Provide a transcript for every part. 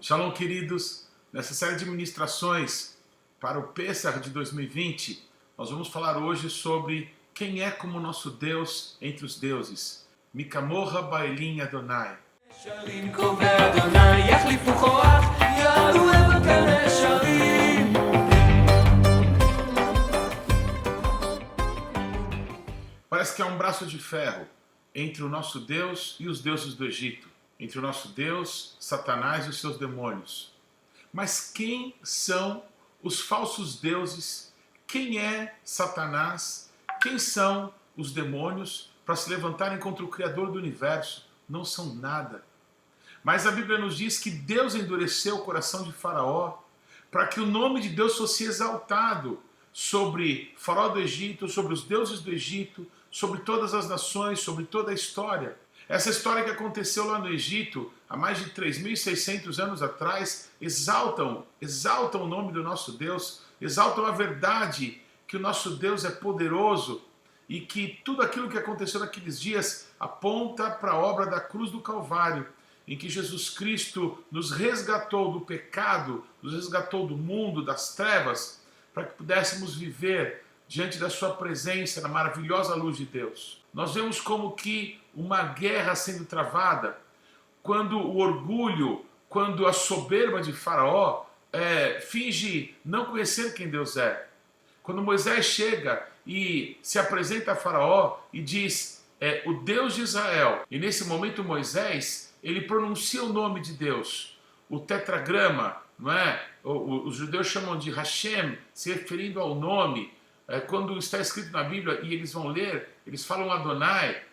Shalom, queridos. Nessa série de ministrações para o Pêssar de 2020, nós vamos falar hoje sobre quem é como nosso Deus entre os deuses. Mikamoha Baelim Adonai. Parece que há um braço de ferro entre o nosso Deus e os deuses do Egito, entre o nosso Deus, Satanás e os seus demônios. Mas quem são os falsos deuses? Quem é Satanás? Quem são os demônios para se levantarem contra o Criador do universo? Não são nada. Mas a Bíblia nos diz que Deus endureceu o coração de Faraó para que o nome de Deus fosse exaltado sobre Faraó do Egito, sobre os deuses do Egito, sobre todas as nações, sobre toda a história. Essa história que aconteceu lá no Egito, há mais de 3.600 anos atrás, exaltam o nome do nosso Deus, exaltam a verdade que o nosso Deus é poderoso e que tudo aquilo que aconteceu naqueles dias aponta para a obra da cruz do Calvário, em que Jesus Cristo nos resgatou do pecado, nos resgatou do mundo, das trevas, para que pudéssemos viver diante da sua presença na maravilhosa luz de Deus. Nós vemos como que uma guerra sendo travada, quando o orgulho, quando a soberba de Faraó finge não conhecer quem Deus é. Quando Moisés chega e se apresenta a Faraó e diz, o Deus de Israel, e nesse momento Moisés, ele pronuncia o nome de Deus, o tetragrama, não é? Os judeus chamam de Hashem, se referindo ao nome. Quando está escrito na Bíblia e eles vão ler, eles falam Adonai,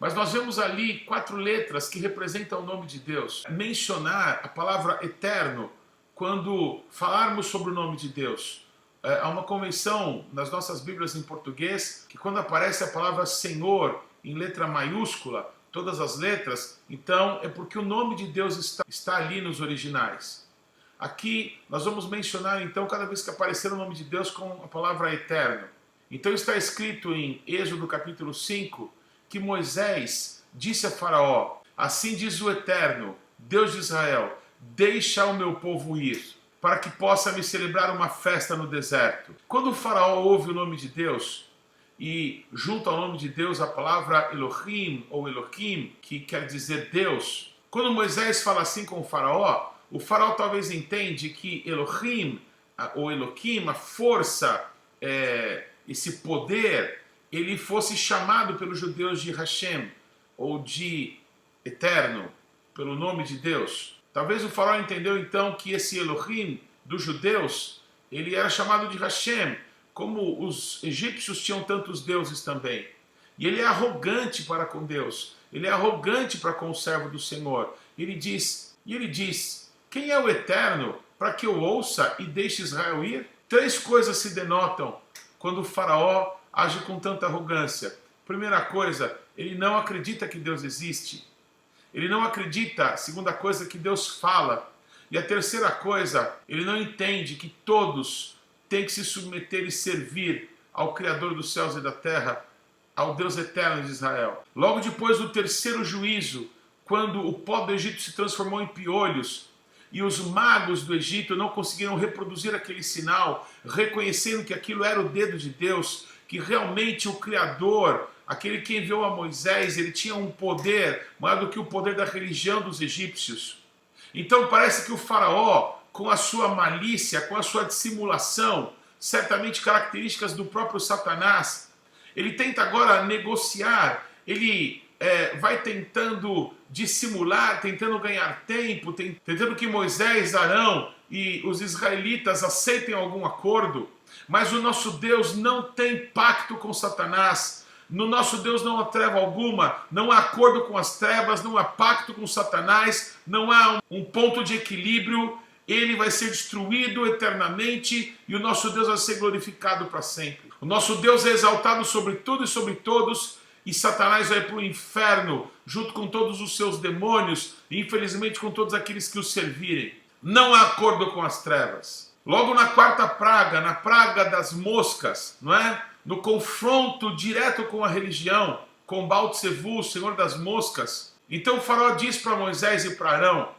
mas nós vemos ali 4 letras que representam o nome de Deus. Mencionar a palavra eterno quando falarmos sobre o nome de Deus. Há uma convenção nas nossas Bíblias em português que quando aparece a palavra Senhor em letra maiúscula, todas as letras, então é porque o nome de Deus está ali nos originais. Aqui nós vamos mencionar então cada vez que aparecer o nome de Deus com a palavra eterno. Então está escrito em Êxodo capítulo 5 que Moisés disse a Faraó, assim diz o Eterno, Deus de Israel, deixa o meu povo ir, para que possa me celebrar uma festa no deserto. Quando o Faraó ouve o nome de Deus, e junto ao nome de Deus a palavra Elohim ou Elohim, que quer dizer Deus, quando Moisés fala assim com o Faraó talvez entende que Elohim, ou Elohim, a força, esse poder, ele fosse chamado pelos judeus de Hashem, ou de Eterno, pelo nome de Deus. Talvez o Faraó entendeu então que esse Elohim dos judeus, ele era chamado de Hashem, como os egípcios tinham tantos deuses também. E ele é arrogante para com Deus, ele é arrogante para com o servo do Senhor. Ele diz, quem é o Eterno para que eu ouça e deixe Israel ir? 3 coisas se denotam quando o Faraó age com tanta arrogância. Primeira coisa, ele não acredita que Deus existe. Ele não acredita, segunda coisa, que Deus fala. E a terceira coisa, ele não entende que todos têm que se submeter e servir ao Criador dos céus e da terra, ao Deus eterno de Israel. Logo depois do terceiro juízo, quando o pó do Egito se transformou em piolhos, e os magos do Egito não conseguiram reproduzir aquele sinal, reconhecendo que aquilo era o dedo de Deus, que realmente o Criador, aquele que enviou a Moisés, ele tinha um poder maior do que o poder da religião dos egípcios. Então parece que o Faraó, com a sua malícia, com a sua dissimulação, certamente características do próprio Satanás, ele tenta agora negociar, ele vai tentando dissimular, tentando ganhar tempo, tentando que Moisés, Arão e os israelitas aceitem algum acordo. Mas o nosso Deus não tem pacto com Satanás. No nosso Deus não há treva alguma, não há acordo com as trevas, não há pacto com Satanás, não há um ponto de equilíbrio. Ele vai ser destruído eternamente e o nosso Deus vai ser glorificado para sempre. O nosso Deus é exaltado sobre tudo e sobre todos, e Satanás vai para o inferno, junto com todos os seus demônios, e infelizmente com todos aqueles que o servirem. Não há acordo com as trevas. Logo na 4ª praga, na praga das moscas, não é? No confronto direto com a religião, com Baal Tzevu, o senhor das moscas. Então o faraó diz para Moisés e para Arão,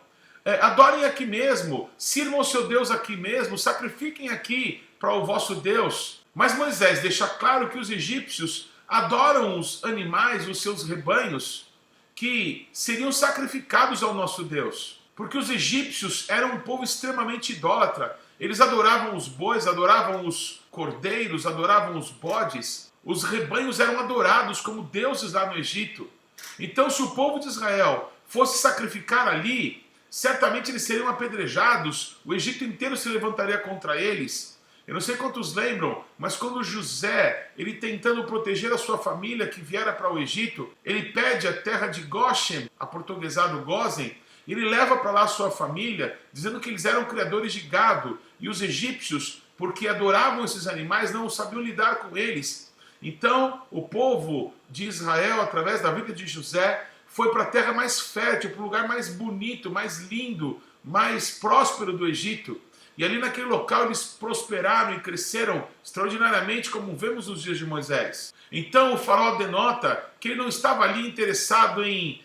Adorem aqui mesmo, sirvam o seu Deus aqui mesmo, sacrifiquem aqui para o vosso Deus. Mas Moisés deixa claro que os egípcios adoram os animais, os seus rebanhos, que seriam sacrificados ao nosso Deus. Porque os egípcios eram um povo extremamente idólatra. Eles adoravam os bois, adoravam os cordeiros, adoravam os bodes. Os rebanhos eram adorados como deuses lá no Egito. Então, se o povo de Israel fosse sacrificar ali, certamente eles seriam apedrejados, o Egito inteiro se levantaria contra eles. Eu não sei quantos lembram, mas quando José, ele tentando proteger a sua família que viera para o Egito, ele pede a terra de Goshen, aportuguesado Gozen, ele leva para lá a sua família, dizendo que eles eram criadores de gado, e os egípcios, porque adoravam esses animais, não sabiam lidar com eles. Então, o povo de Israel, através da vida de José, foi para a terra mais fértil, para o lugar mais bonito, mais lindo, mais próspero do Egito. E ali naquele local eles prosperaram e cresceram extraordinariamente, como vemos nos dias de Moisés. Então o faraó denota que ele não estava ali interessado em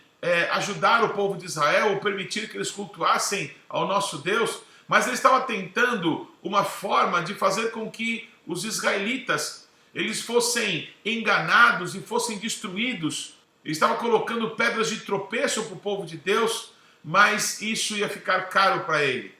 ajudar o povo de Israel ou permitir que eles cultuassem ao nosso Deus, mas ele estava tentando uma forma de fazer com que os israelitas eles fossem enganados e fossem destruídos. Ele estava colocando pedras de tropeço para o povo de Deus, mas isso ia ficar caro para ele.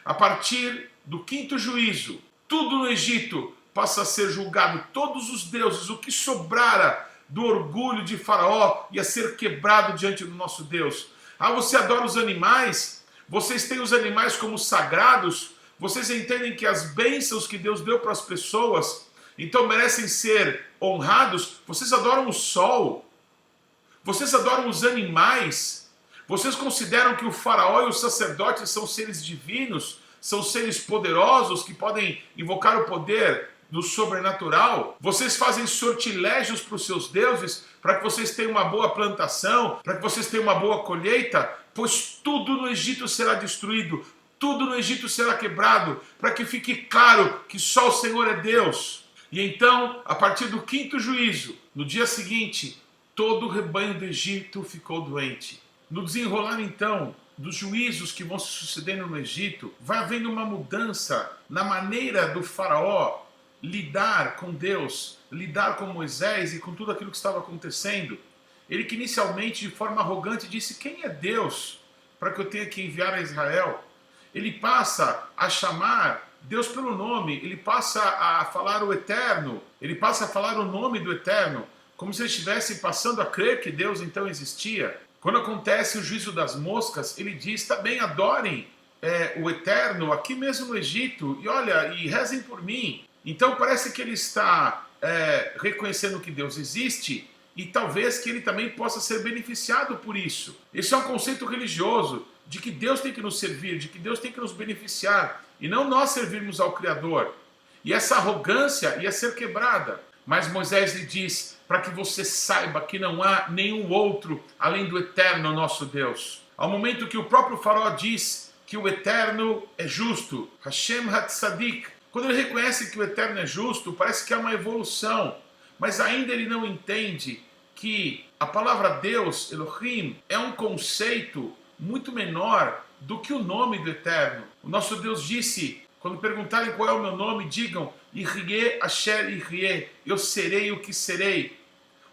A partir do quinto juízo, tudo no Egito passa a ser julgado, todos os deuses, o que sobrara do orgulho de Faraó ia ser quebrado diante do nosso Deus. Ah, você adora os animais? Vocês têm os animais como sagrados? Vocês entendem que as bênçãos que Deus deu para as pessoas, então merecem ser honrados? Vocês adoram o sol? Vocês adoram os animais? Vocês consideram que o faraó e os sacerdotes são seres divinos? São seres poderosos que podem invocar o poder do sobrenatural? Vocês fazem sortilégios para os seus deuses para que vocês tenham uma boa plantação, para que vocês tenham uma boa colheita? Pois tudo no Egito será destruído, tudo no Egito será quebrado, para que fique claro que só o Senhor é Deus. E então, a partir do quinto juízo, no dia seguinte, todo o rebanho do Egito ficou doente. No desenrolar, então, dos juízos que vão se sucedendo no Egito, vai havendo uma mudança na maneira do faraó lidar com Deus, lidar com Moisés e com tudo aquilo que estava acontecendo. Ele que inicialmente, de forma arrogante, disse: quem é Deus para que eu tenha que enviar a Israel? Ele passa a chamar Deus pelo nome, ele passa a falar o Eterno, ele passa a falar o nome do Eterno, como se ele estivesse passando a crer que Deus então existia. Quando acontece o juízo das moscas, ele diz: tá bem, adorem o Eterno aqui mesmo no Egito, e olha, e rezem por mim. Então parece que ele está reconhecendo que Deus existe, e talvez que ele também possa ser beneficiado por isso. Esse é um conceito religioso, de que Deus tem que nos servir, de que Deus tem que nos beneficiar, e não nós servirmos ao Criador. E essa arrogância ia ser quebrada. Mas Moisés lhe diz: para que você saiba que não há nenhum outro além do Eterno, nosso Deus. Ao momento que o próprio faraó diz que o Eterno é justo, Hashem Hatzadik, quando ele reconhece que o Eterno é justo, parece que há uma evolução, mas ainda ele não entende que a palavra Deus, Elohim, é um conceito muito menor do que o nome do Eterno. O nosso Deus disse: quando perguntarem qual é o meu nome, digam Yihye Asher Yihye, eu serei o que serei.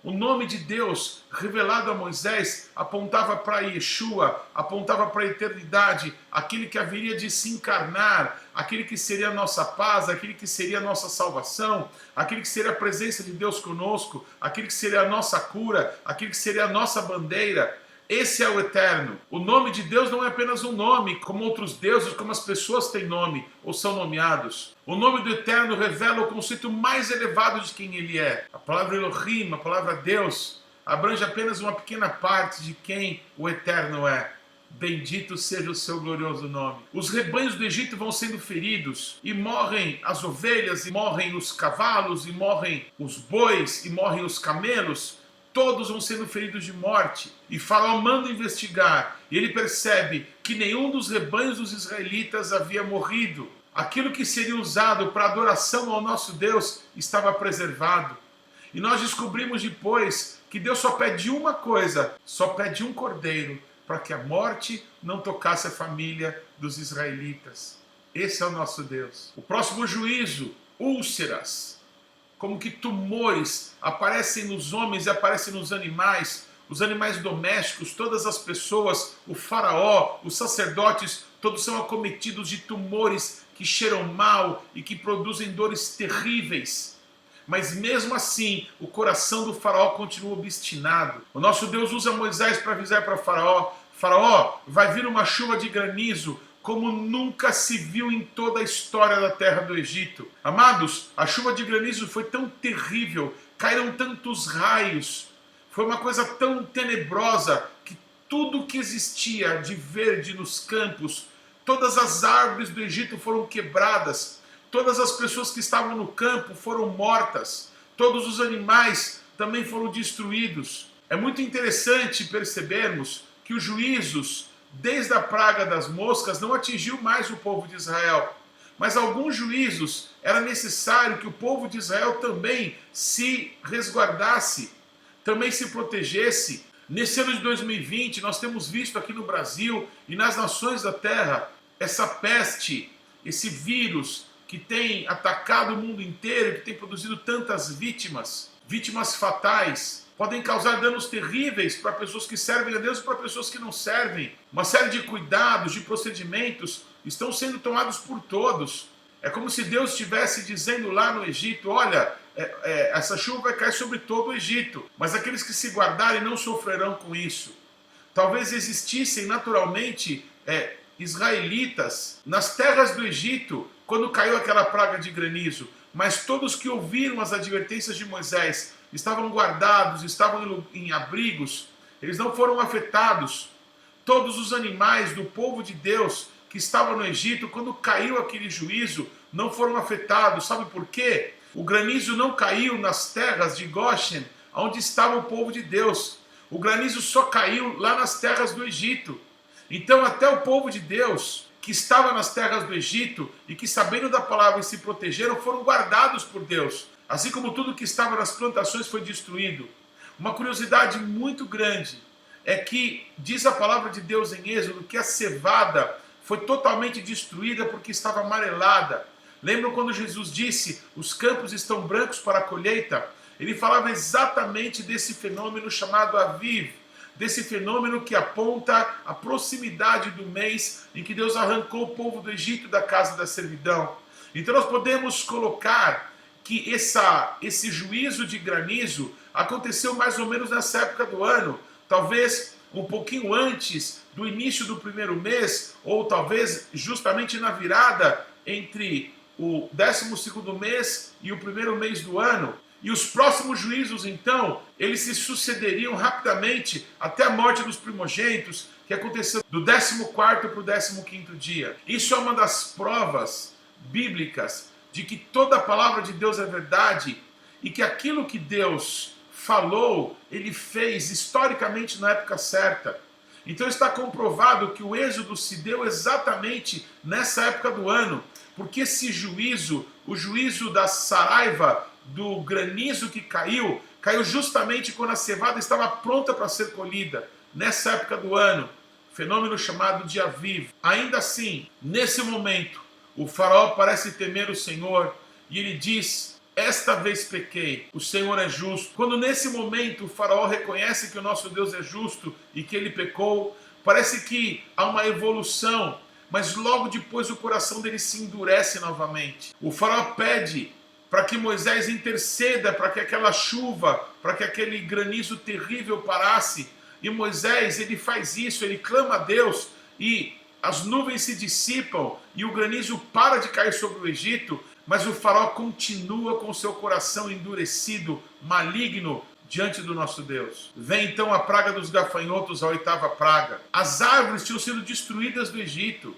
O nome de Deus revelado a Moisés apontava para Yeshua, apontava para a eternidade, aquele que haveria de se encarnar, aquele que seria a nossa paz, aquele que seria a nossa salvação, aquele que seria a presença de Deus conosco, aquele que seria a nossa cura, aquele que seria a nossa bandeira. Esse é o Eterno. O nome de Deus não é apenas um nome, como outros deuses, como as pessoas têm nome ou são nomeados. O nome do Eterno revela o conceito mais elevado de quem Ele é. A palavra Elohim, a palavra Deus, abrange apenas uma pequena parte de quem o Eterno é. Bendito seja o seu glorioso nome. Os rebanhos do Egito vão sendo feridos, e morrem as ovelhas, e morrem os cavalos, e morrem os bois, e morrem os camelos. Todos vão sendo feridos de morte. E Faraó manda investigar. E ele percebe que nenhum dos rebanhos dos israelitas havia morrido. Aquilo que seria usado para adoração ao nosso Deus estava preservado. E nós descobrimos depois que Deus só pede uma coisa, só pede um cordeiro, para que a morte não tocasse a família dos israelitas. Esse é o nosso Deus. O próximo juízo, úlceras, como que tumores aparecem nos homens e aparecem nos animais, os animais domésticos, todas as pessoas, o faraó, os sacerdotes, todos são acometidos de tumores que cheiram mal e que produzem dores terríveis. Mas mesmo assim, o coração do faraó continua obstinado. O nosso Deus usa Moisés para avisar para Faraó: Faraó, vai vir uma chuva de granizo como nunca se viu em toda a história da terra do Egito. Amados, a chuva de granizo foi tão terrível, caíram tantos raios, foi uma coisa tão tenebrosa que tudo que existia de verde nos campos, todas as árvores do Egito foram quebradas, todas as pessoas que estavam no campo foram mortas, todos os animais também foram destruídos. É muito interessante percebermos que os juízos, desde a praga das moscas, não atingiu mais o povo de Israel. Mas alguns juízos era necessário que o povo de Israel também se resguardasse, também se protegesse. Nesse ano de 2020, nós temos visto aqui no Brasil e nas nações da terra essa peste, esse vírus que tem atacado o mundo inteiro, que tem produzido tantas vítimas, vítimas fatais. Podem causar danos terríveis para pessoas que servem a Deus e para pessoas que não servem. Uma série de cuidados, de procedimentos estão sendo tomados por todos. É como se Deus estivesse dizendo lá no Egito: olha, essa chuva vai cair sobre todo o Egito, mas aqueles que se guardarem não sofrerão com isso. Talvez existissem naturalmente israelitas nas terras do Egito quando caiu aquela praga de granizo, mas todos que ouviram as advertências de Moisés estavam guardados, estavam em abrigos, eles não foram afetados. Todos os animais do povo de Deus que estavam no Egito, quando caiu aquele juízo, não foram afetados. Sabe por quê? O granizo não caiu nas terras de Goshen, onde estava o povo de Deus. O granizo só caiu lá nas terras do Egito. Então até o povo de Deus, que estava nas terras do Egito e que, sabendo da palavra, se protegeram, foram guardados por Deus. Assim como tudo que estava nas plantações foi destruído. Uma curiosidade muito grande é que diz a palavra de Deus em Êxodo que a cevada foi totalmente destruída porque estava amarelada. Lembram quando Jesus disse: os campos estão brancos para a colheita? Ele falava exatamente desse fenômeno chamado Aviv, desse fenômeno que aponta a proximidade do mês em que Deus arrancou o povo do Egito da casa da servidão. Então nós podemos colocar que esse juízo de granizo aconteceu mais ou menos nessa época do ano, talvez um pouquinho antes do início do primeiro mês, ou talvez justamente na virada entre o 12º mês e o primeiro mês do ano. E os próximos juízos, então, eles se sucederiam rapidamente até a morte dos primogênitos, que aconteceu do 14º para o 15º dia. Isso é uma das provas bíblicas de que toda a palavra de Deus é verdade e que aquilo que Deus falou, ele fez historicamente na época certa. Então está comprovado que o êxodo se deu exatamente nessa época do ano, porque esse juízo, o juízo da saraiva, do granizo que caiu justamente quando a cevada estava pronta para ser colhida, nessa época do ano, fenômeno chamado de Aviv. Ainda assim, nesse momento, o faraó parece temer o Senhor e ele diz: esta vez pequei, o Senhor é justo. Quando nesse momento o faraó reconhece que o nosso Deus é justo e que ele pecou, parece que há uma evolução, mas logo depois o coração dele se endurece novamente. O faraó pede para que Moisés interceda para que aquela chuva, para que aquele granizo terrível parasse. E Moisés, ele faz isso, ele clama a Deus e as nuvens se dissipam e o granizo para de cair sobre o Egito, mas o faraó continua com seu coração endurecido, maligno, diante do nosso Deus. Vem então a praga dos gafanhotos, a 8ª praga. As árvores tinham sido destruídas do Egito.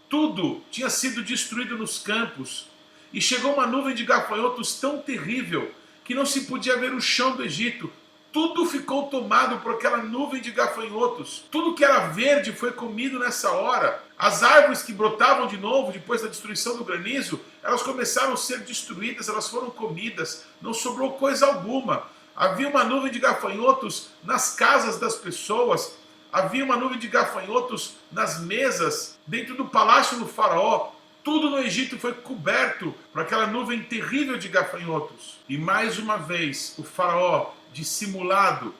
Tudo tinha sido destruído nos campos. E chegou uma nuvem de gafanhotos tão terrível que não se podia ver o chão do Egito. Tudo ficou tomado por aquela nuvem de gafanhotos. Tudo que era verde foi comido nessa hora. As árvores que brotavam de novo depois da destruição do granizo, elas começaram a ser destruídas, elas foram comidas. Não sobrou coisa alguma. Havia uma nuvem de gafanhotos nas casas das pessoas. havia uma nuvem de gafanhotos nas mesas, dentro do palácio do faraó. Tudo no Egito foi coberto por aquela nuvem terrível de gafanhotos. E mais uma vez, o faraó, dissimulado,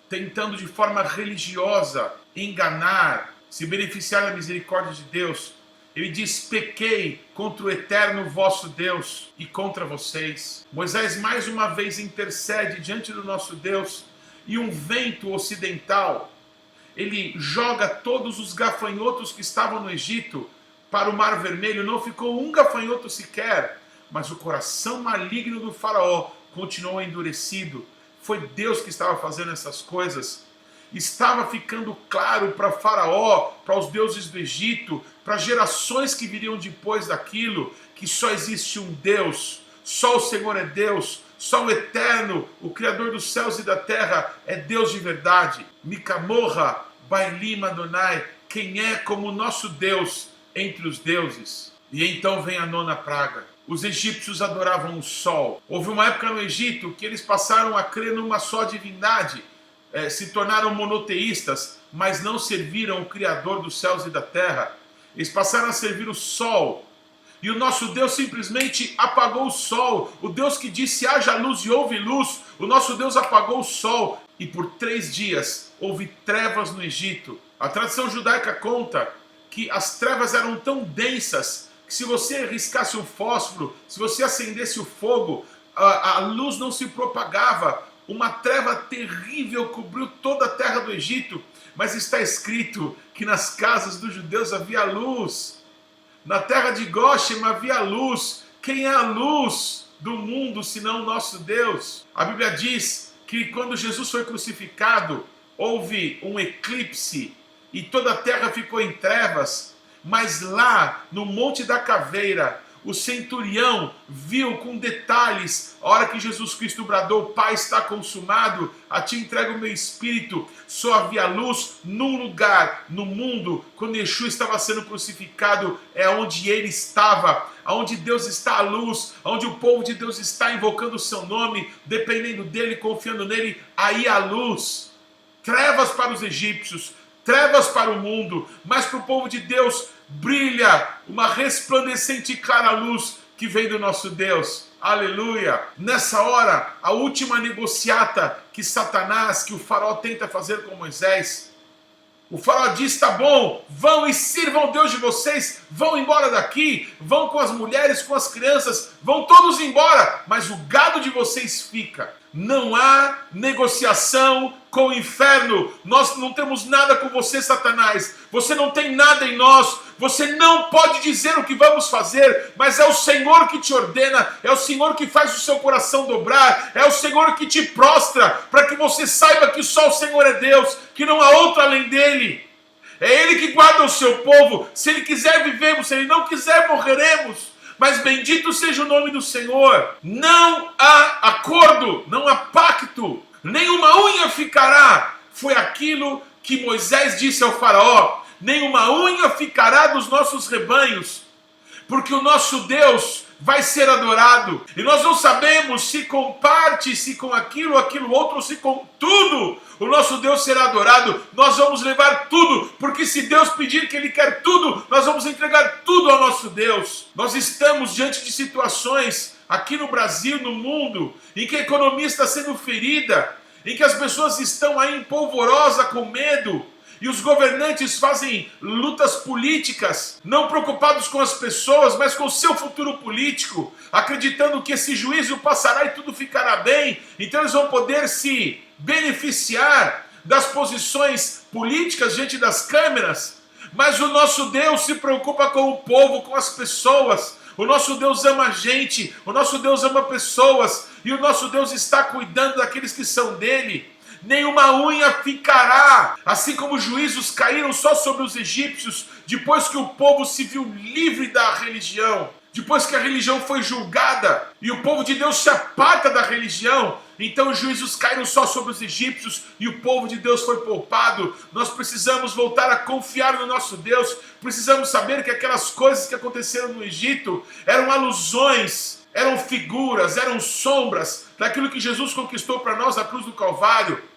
tentando de forma religiosa enganar, se beneficiar da misericórdia de Deus, ele diz: pequei contra o eterno vosso Deus e contra vocês. Moisés mais uma vez intercede diante do nosso Deus, e um vento ocidental, ele joga todos os gafanhotos que estavam no Egito para o Mar Vermelho. Não ficou um gafanhoto sequer, mas o coração maligno do faraó continuou endurecido. Foi Deus que estava fazendo essas coisas. Estava ficando claro para Faraó, para os deuses do Egito, para gerações que viriam depois daquilo, que só existe um Deus, só o Senhor é Deus, só o Eterno, o Criador dos céus e da terra, é Deus de verdade. Mikamorra, Bailim Adonai, quem é como o nosso Deus entre os deuses? E então vem a nona praga. Os egípcios adoravam o sol. Houve uma época no Egito que eles passaram a crer numa só divindade, se tornaram monoteístas, mas não serviram o Criador dos céus e da terra. Eles passaram a servir o sol. E o nosso Deus simplesmente apagou o sol. O Deus que disse haja luz e houve luz, o nosso Deus apagou o sol. E por 3 dias houve trevas no Egito. A tradição judaica conta que as trevas eram tão densas que se você riscasse um fósforo, se você acendesse o fogo, a luz não se propagava. Uma treva terrível cobriu toda a terra do Egito, mas está escrito que nas casas dos judeus havia luz. Na terra de Goshen havia luz. Quem é a luz do mundo senão o nosso Deus? A Bíblia diz que quando Jesus foi crucificado, houve um eclipse e toda a terra ficou em trevas, mas lá no Monte da Caveira, o centurião viu com detalhes a hora que Jesus Cristo bradou: Pai, está consumado, a ti entrego o meu espírito. Só havia luz num lugar no mundo. Quando Yeshua estava sendo crucificado, é onde ele estava, onde Deus está a luz, onde o povo de Deus está invocando o seu nome, dependendo dele, confiando nele, aí a luz. Trevas para os egípcios, trevas para o mundo, mas para o povo de Deus brilha uma resplandecente e clara luz que vem do nosso Deus. Aleluia! Nessa hora, a última negociata que Satanás, que o faraó tenta fazer com Moisés, o faraó diz: tá bom, vão e sirvam o Deus de vocês, vão embora daqui, vão com as mulheres, com as crianças, vão todos embora, mas o gado de vocês fica. Não há negociação com o inferno. Nós não temos nada com você, Satanás. Você não tem nada em nós. Você não pode dizer o que vamos fazer, mas é o Senhor que te ordena, é o Senhor que faz o seu coração dobrar, é o Senhor que te prostra, para que você saiba que só o Senhor é Deus, que não há outro além dele. É Ele que guarda o seu povo. Se Ele quiser, vivemos. Se Ele não quiser, morreremos. Mas bendito seja o nome do Senhor. Não há acordo, não há pacto, nenhuma unha ficará. Foi aquilo que Moisés disse ao faraó: nenhuma unha ficará dos nossos rebanhos, porque o nosso Deus vai ser adorado. E nós não sabemos se com parte, se com aquilo outro, ou se com tudo o nosso Deus será adorado. Nós vamos levar tudo, porque se Deus pedir que Ele quer tudo, nós vamos entregar tudo ao nosso Deus. Nós estamos diante de situações aqui no Brasil, no mundo, em que a economia está sendo ferida, em que as pessoas estão aí em polvorosa com medo, e os governantes fazem lutas políticas, não preocupados com as pessoas, mas com o seu futuro político, acreditando que esse juízo passará e tudo ficará bem. Então eles vão poder se beneficiar das posições políticas diante das câmeras. Mas o nosso Deus se preocupa com o povo, com as pessoas. O nosso Deus ama a gente, o nosso Deus ama pessoas, e o nosso Deus está cuidando daqueles que são dele. Nenhuma unha ficará, assim como os juízos caíram só sobre os egípcios, depois que o povo se viu livre da religião, depois que a religião foi julgada, e o povo de Deus se aparta da religião, então os juízos caíram só sobre os egípcios, e o povo de Deus foi poupado. Nós precisamos voltar a confiar no nosso Deus, precisamos saber que aquelas coisas que aconteceram no Egito eram alusões, eram figuras, eram sombras daquilo que Jesus conquistou para nós na cruz do Calvário.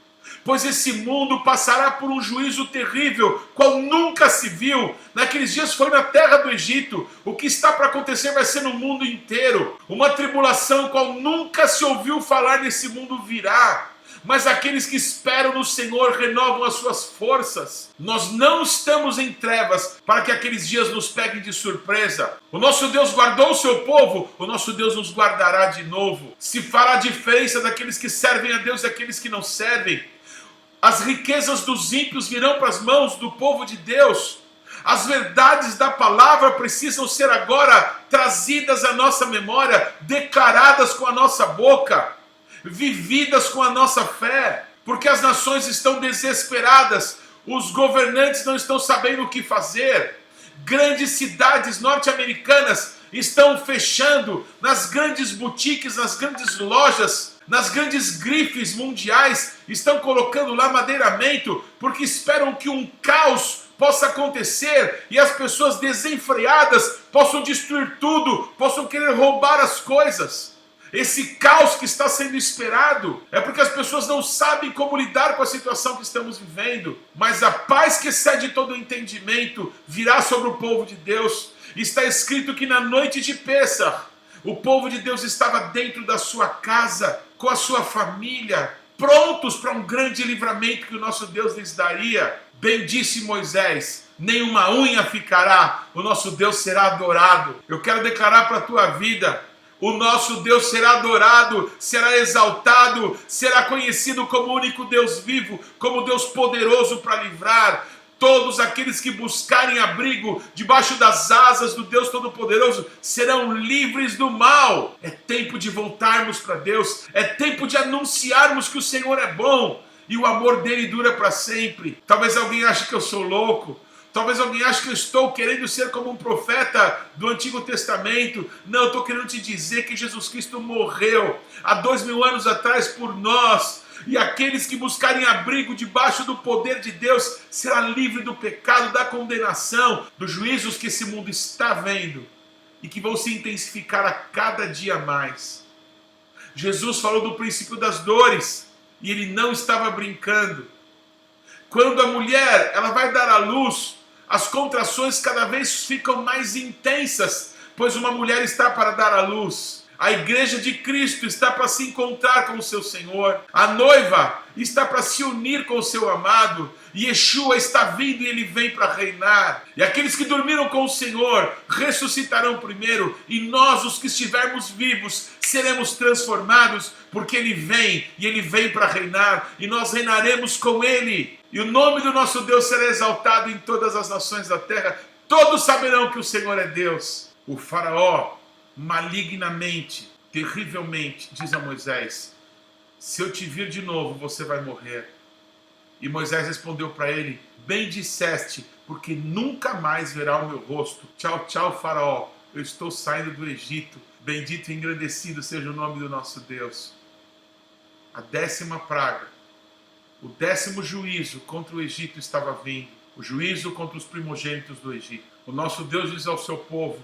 pois esse mundo passará por um juízo terrível, qual nunca se viu. Naqueles dias foi na terra do Egito. O que está para acontecer vai ser no mundo inteiro. Uma tribulação qual nunca se ouviu falar nesse mundo virá. Mas aqueles que esperam no Senhor renovam as suas forças. Nós não estamos em trevas para que aqueles dias nos peguem de surpresa. O nosso Deus guardou o seu povo, o nosso Deus nos guardará de novo. Se fará diferença daqueles que servem a Deus e daqueles que não servem. As riquezas dos ímpios virão para as mãos do povo de Deus. As verdades da palavra precisam ser agora trazidas à nossa memória, declaradas com a nossa boca, vividas com a nossa fé, porque as nações estão desesperadas, os governantes não estão sabendo o que fazer, grandes cidades norte-americanas estão fechando, nas grandes boutiques, nas grandes lojas, nas grandes grifes mundiais, estão colocando lá madeiramento, porque esperam que um caos possa acontecer e as pessoas desenfreadas possam destruir tudo, possam querer roubar as coisas. Esse caos que está sendo esperado é porque as pessoas não sabem como lidar com a situação que estamos vivendo. Mas a paz que excede todo entendimento virá sobre o povo de Deus. Está escrito que na noite de Pêssar, o povo de Deus estava dentro da sua casa, com a sua família, prontos para um grande livramento que o nosso Deus lhes daria. Bem disse Moisés: nenhuma unha ficará, o nosso Deus será adorado. Eu quero declarar para a tua vida: o nosso Deus será adorado, será exaltado, será conhecido como o único Deus vivo, como Deus poderoso para livrar. Todos aqueles que buscarem abrigo debaixo das asas do Deus Todo-Poderoso serão livres do mal. É tempo de voltarmos para Deus, é tempo de anunciarmos que o Senhor é bom e o amor dele dura para sempre. Talvez alguém ache que eu sou louco, talvez alguém ache que eu estou querendo ser como um profeta do Antigo Testamento. Não, eu estou querendo te dizer que Jesus Cristo morreu há 2000 anos atrás por nós. E aqueles que buscarem abrigo debaixo do poder de Deus será livre do pecado, da condenação, dos juízos que esse mundo está vendo e que vão se intensificar a cada dia mais. Jesus falou do princípio das dores e ele não estava brincando. Quando a mulher ela vai dar à luz, as contrações cada vez ficam mais intensas, pois uma mulher está para dar à luz. A igreja de Cristo está para se encontrar com o seu Senhor. A noiva está para se unir com o seu amado. E Yeshua está vindo e ele vem para reinar. E aqueles que dormiram com o Senhor ressuscitarão primeiro. E nós, os que estivermos vivos, seremos transformados, porque ele vem e ele vem para reinar. E nós reinaremos com ele. E o nome do nosso Deus será exaltado em todas as nações da terra. Todos saberão que o Senhor é Deus. O faraó, malignamente, terrivelmente, diz a Moisés: se eu te vir de novo, você vai morrer. E Moisés respondeu para ele: bem disseste, porque nunca mais verá o meu rosto. Tchau, tchau, faraó, eu estou saindo do Egito. Bendito e engrandecido seja o nome do nosso Deus. A 10ª praga, o 10º juízo contra o Egito estava vindo. O juízo contra os primogênitos do Egito. O nosso Deus diz ao seu povo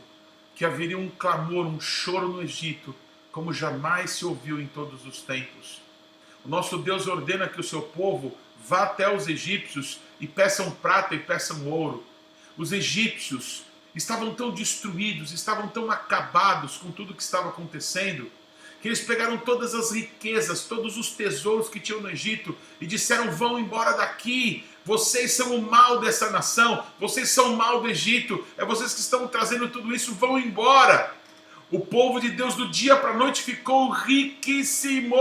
que haveria um clamor, um choro no Egito, como jamais se ouviu em todos os tempos. O nosso Deus ordena que o seu povo vá até os egípcios e peçam prata e peçam ouro. Os egípcios estavam tão destruídos, estavam tão acabados com tudo que estava acontecendo, que eles pegaram todas as riquezas, todos os tesouros que tinham no Egito e disseram: vão embora daqui. Vocês são o mal dessa nação, vocês são o mal do Egito, é vocês que estão trazendo tudo isso, vão embora. O povo de Deus do dia para a noite ficou riquíssimo.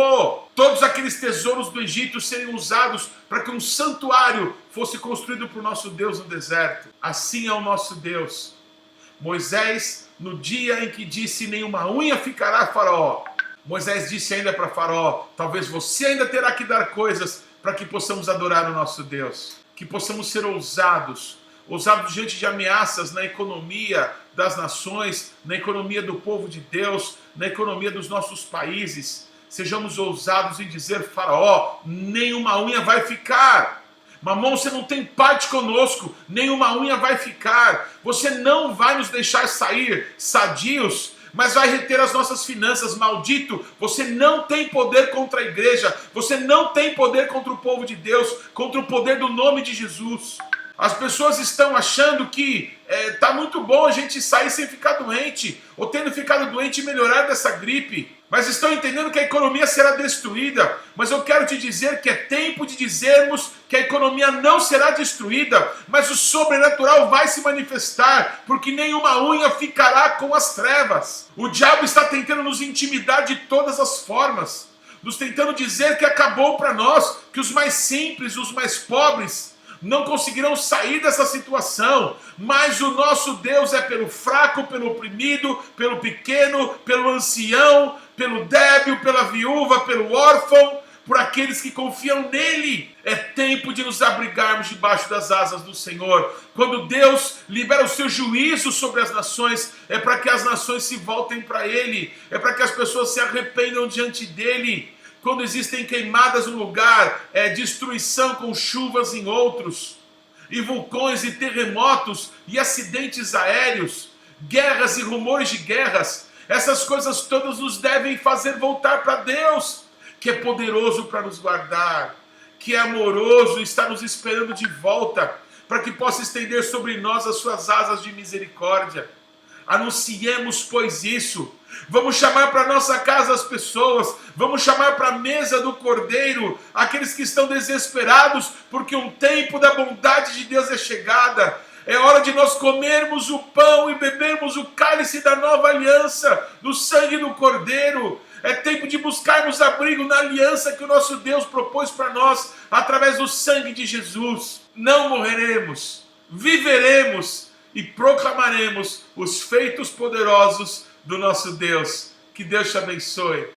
Todos aqueles tesouros do Egito seriam usados para que um santuário fosse construído para o nosso Deus no deserto. Assim é o nosso Deus. Moisés, no dia em que disse: nenhuma unha ficará, faraó, Moisés disse ainda para faraó: talvez você ainda terá que dar coisas para que possamos adorar o nosso Deus, que possamos ser ousados diante de ameaças na economia das nações, na economia do povo de Deus, na economia dos nossos países. Sejamos ousados em dizer: faraó, nenhuma unha vai ficar. Mamon, você não tem parte conosco, nenhuma unha vai ficar. Você não vai nos deixar sair sadios. mas vai reter as nossas finanças. Maldito, você não tem poder contra a igreja, você não tem poder contra o povo de Deus, contra o poder do nome de Jesus. As pessoas estão achando que tá muito bom a gente sair sem ficar doente, ou tendo ficado doente e melhorar dessa gripe, mas estão entendendo que a economia será destruída. Mas eu quero te dizer que é tempo de dizermos que a economia não será destruída, mas o sobrenatural vai se manifestar, porque nenhuma unha ficará com as trevas. O diabo está tentando nos intimidar de todas as formas, nos tentando dizer que acabou para nós, que os mais simples, os mais pobres, não conseguirão sair dessa situação, mas o nosso Deus é pelo fraco, pelo oprimido, pelo pequeno, pelo ancião, pelo débil, pela viúva, pelo órfão, por aqueles que confiam nele. É tempo de nos abrigarmos debaixo das asas do Senhor. Quando Deus libera o seu juízo sobre as nações, é para que as nações se voltem para ele, é para que as pessoas se arrependam diante dele. Quando existem queimadas num lugar, destruição com chuvas em outros, e vulcões e terremotos e acidentes aéreos, guerras e rumores de guerras, essas coisas todas nos devem fazer voltar para Deus, que é poderoso para nos guardar, que é amoroso e está nos esperando de volta, para que possa estender sobre nós as suas asas de misericórdia. Anunciemos, pois, isso. Vamos chamar para nossa casa as pessoas, vamos chamar para a mesa do Cordeiro aqueles que estão desesperados, porque um tempo da bondade de Deus é chegada. É hora de nós comermos o pão e bebermos o cálice da nova aliança, do sangue do Cordeiro. É tempo de buscarmos abrigo na aliança que o nosso Deus propôs para nós, através do sangue de Jesus. Não morreremos, viveremos e proclamaremos os feitos poderosos do nosso Deus. Que Deus te abençoe.